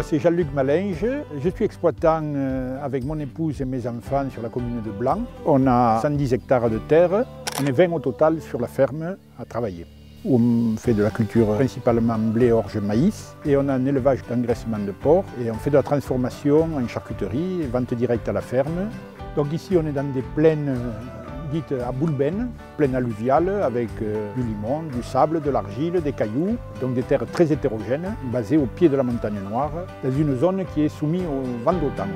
c'est Jean-Luc Malinge. Je suis exploitant avec mon épouse et mes enfants sur la commune de Blanc. On a 110 hectares de terre. On est 20 au total sur la ferme à travailler. On fait de la culture principalement blé, orge, maïs. Et on a un élevage d'engraissement de porc. Et on fait de la transformation en charcuterie, vente directe à la ferme. Donc ici on est dans des plaines dites à boulbène, plaine alluviale avec du limon, du sable, de l'argile, des cailloux, donc des terres très hétérogènes, basées au pied de la montagne noire, dans une zone qui est soumise au vent d'automne.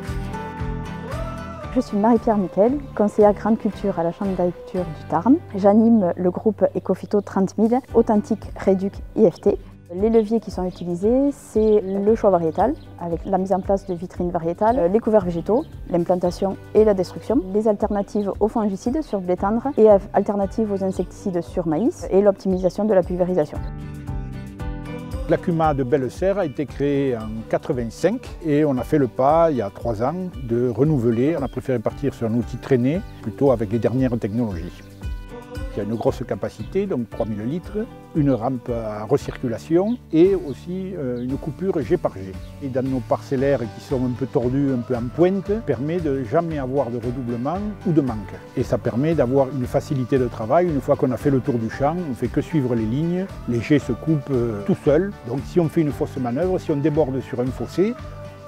Je suis Marie-Pierre Miquel, conseillère grande culture à la Chambre d'agriculture du Tarn. J'anime le groupe Ecophyto 30 000, authentique réduc IFT. Les leviers qui sont utilisés, c'est le choix variétal, avec la mise en place de vitrines variétales, les couverts végétaux, l'implantation et la destruction, les alternatives aux fongicides sur blé tendre et alternatives aux insecticides sur maïs et l'optimisation de la pulvérisation. L'Acuma de Belle-Serre a été créé en 1985 et on a fait le pas, il y a 3 ans, de renouveler. On a préféré partir sur un outil traîné, plutôt avec les dernières technologies. Il y a une grosse capacité, donc 3000 litres, une rampe à recirculation et aussi une coupure G par G. Et dans nos parcellaires qui sont un peu tordus, un peu en pointe, permet de jamais avoir de redoublement ou de manque. Et ça permet d'avoir une facilité de travail. Une fois qu'on a fait le tour du champ, on ne fait que suivre les lignes. Les jets se coupent tout seuls. Donc si on fait une fausse manœuvre, si on déborde sur un fossé,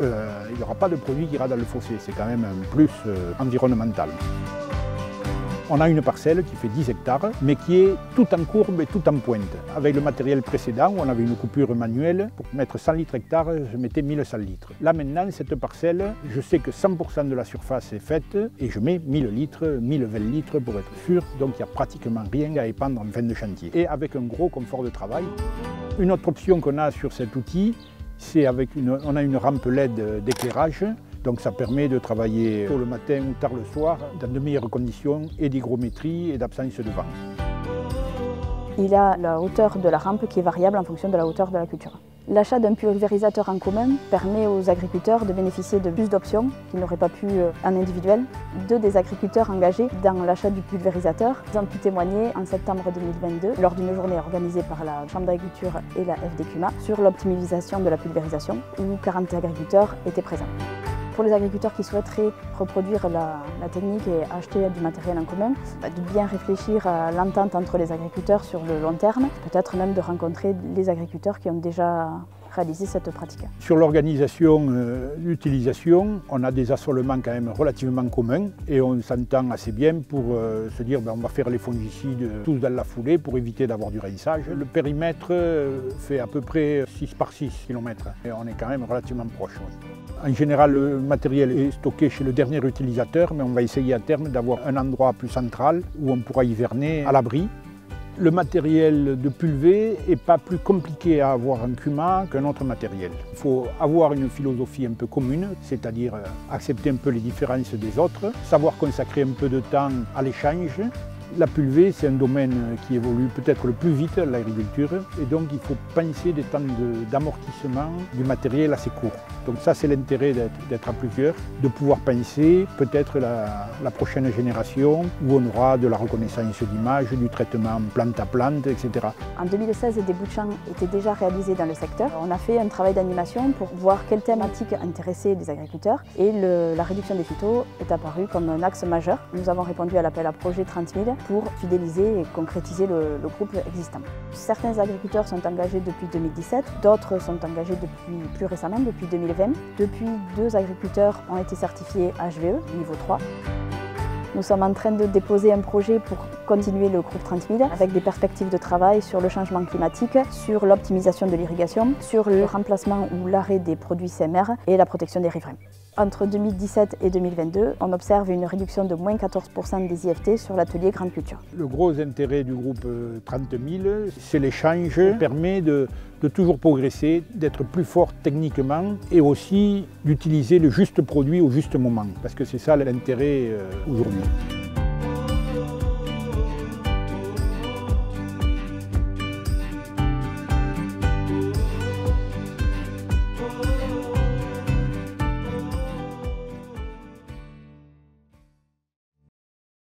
il n'y aura pas de produit qui ira dans le fossé. C'est quand même un plus environnemental. On a une parcelle qui fait 10 hectares, mais qui est tout en courbe et tout en pointe. Avec le matériel précédent, où on avait une coupure manuelle, pour mettre 100 litres hectare, je mettais 1100 litres. Là maintenant, cette parcelle, je sais que 100% de la surface est faite, et je mets 1000 litres, 1020 litres pour être sûr, donc il n'y a pratiquement rien à épandre en fin de chantier. Et avec un gros confort de travail. Une autre option qu'on a sur cet outil, c'est on a une rampe LED d'éclairage. Donc ça permet de travailler tôt le matin ou tard le soir dans de meilleures conditions et d'hygrométrie et d'absence de vent. Il a la hauteur de la rampe qui est variable en fonction de la hauteur de la culture. L'achat d'un pulvérisateur en commun permet aux agriculteurs de bénéficier de plus d'options qu'ils n'auraient pas pu en individuel. Deux des agriculteurs engagés dans l'achat du pulvérisateur ont pu témoigner en septembre 2022 lors d'une journée organisée par la Chambre d'agriculture et la FDCUMA sur l'optimisation de la pulvérisation où 40 agriculteurs étaient présents. Pour les agriculteurs qui souhaiteraient reproduire la technique et acheter du matériel en commun, de bien réfléchir à l'entente entre les agriculteurs sur le long terme, peut-être même de rencontrer les agriculteurs qui ont déjà réalisé cette pratique. Sur l'organisation d'utilisation, on a des assolements quand même relativement communs et on s'entend assez bien pour se dire on va faire les fongicides tous dans la foulée pour éviter d'avoir du rinçage. Le périmètre fait à peu près 6 par 6 km et on est quand même relativement proche. Oui. En général, le matériel est stocké chez le dernier utilisateur, mais on va essayer à terme d'avoir un endroit plus central où on pourra hiverner à l'abri. Le matériel de pulvé n'est pas plus compliqué à avoir en CUMA qu'un autre matériel. Il faut avoir une philosophie un peu commune, c'est-à-dire accepter un peu les différences des autres, savoir consacrer un peu de temps à l'échange. La pulvée, c'est un domaine qui évolue peut-être le plus vite, l'agriculture, et donc il faut penser des temps d'amortissement du matériel assez courts. Donc ça, c'est l'intérêt d'être à plusieurs, de pouvoir penser peut-être la prochaine génération où on aura de la reconnaissance d'image, du traitement plante à plante, etc. En 2016, des bouts de champ étaient déjà réalisés dans le secteur. On a fait un travail d'animation pour voir quelles thématiques intéressaient les agriculteurs et la réduction des phytos est apparue comme un axe majeur. Nous avons répondu à l'appel à projet 30 000 pour fidéliser et concrétiser le groupe existant. Certains agriculteurs sont engagés depuis 2017, d'autres sont engagés plus récemment, depuis 2020. Depuis, 2 agriculteurs ont été certifiés HVE, niveau 3. Nous sommes en train de déposer un projet pour continuer le groupe 30 000 avec des perspectives de travail sur le changement climatique, sur l'optimisation de l'irrigation, sur le remplacement ou l'arrêt des produits CMR et la protection des riverains. Entre 2017 et 2022, on observe une réduction de moins 14% des IFT sur l'atelier Grande Culture. Le gros intérêt du groupe 30 000, c'est l'échange qui permet de toujours progresser, d'être plus fort techniquement et aussi d'utiliser le juste produit au juste moment. Parce que c'est ça l'intérêt aujourd'hui.